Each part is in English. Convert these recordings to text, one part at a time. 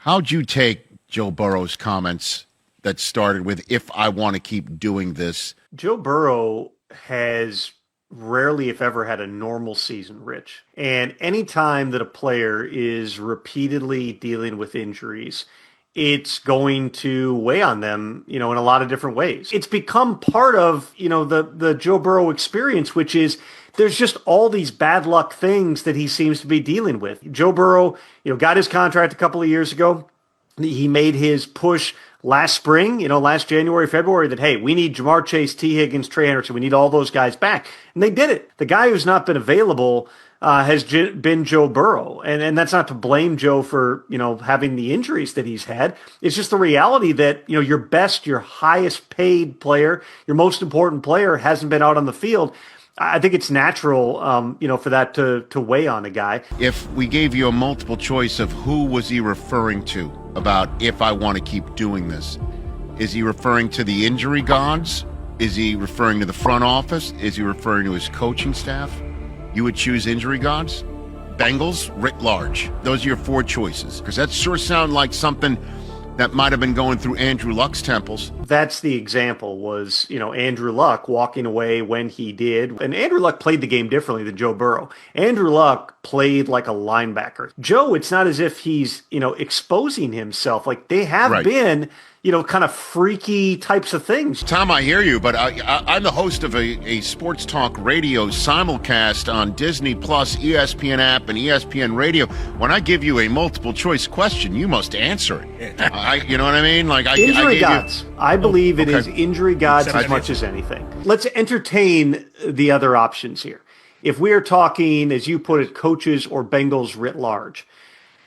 How'd you take Joe Burrow's comments that started with, if I want to keep doing this? Joe Burrow has rarely, if ever, had a normal season, Rich. And anytime that a player is repeatedly dealing with injuries, it's going to weigh on them, in a lot of different ways. It's become part of, the Joe Burrow experience, which is there's just all these bad luck things that he seems to be dealing with. Joe Burrow, got his contract a couple of years ago. He made his push last spring, last January, February, that, hey, we need Jamar Chase, T. Higgins, Trey Hendrickson. We need all those guys back. And they did it. The guy who's not been available has been Joe Burrow. And that's not to blame Joe for, having the injuries that he's had. It's just the reality that, your best, your highest paid player, your most important player hasn't been out on the field. I think it's natural, for that to weigh on a guy. If we gave you a multiple choice of who was he referring to about if I want to keep doing this, is he referring to the injury gods? Is he referring to the front office? Is he referring to his coaching staff? You would choose injury gods? Bengals, writ large. Those are your four choices. Because that sure sounds like something that might have been going through Andrew Luck's temples. That's the example was, Andrew Luck walking away when he did. And Andrew Luck played the game differently than Joe Burrow. Andrew Luck played like a linebacker. Joe, it's not as if he's, exposing himself. Like they have been, kind of freaky types of things. Tom, I hear you, but I'm the host of a sports talk radio simulcast on Disney Plus, ESPN app, and ESPN Radio. When I give you a multiple choice question, you must answer it. You know what I mean? Like injury gods. I believe it is injury gods as much as anything. Let's entertain the other options here. If we are talking, as you put it, coaches or Bengals writ large,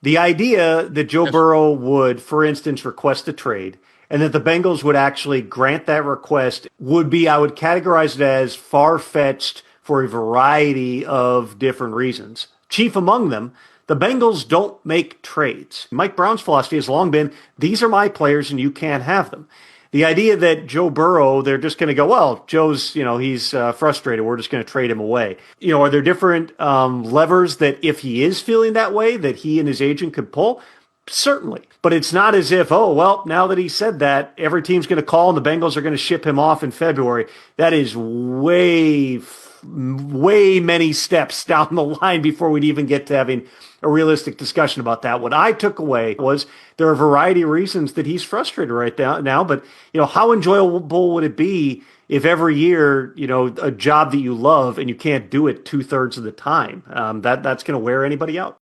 the idea that Joe Burrow would, for instance, request a trade and that the Bengals would actually grant that request would be, I would categorize it as far-fetched for a variety of different reasons. Chief among them, the Bengals don't make trades. Mike Brown's philosophy has long been, these are my players and you can't have them. The idea that Joe Burrow, they're just going to go, well, Joe's, he's frustrated. We're just going to trade him away. Are there different levers that if he is feeling that way, that he and his agent could pull? Certainly. But it's not as if, oh, well, now that he said that, every team's going to call and the Bengals are going to ship him off in February. That is way many steps down the line before we'd even get to having a realistic discussion about that. What I took away was there are a variety of reasons that he's frustrated right now, but how enjoyable would it be if every year, a job that you love and you can't do it 2/3 of the time, that's going to wear anybody out.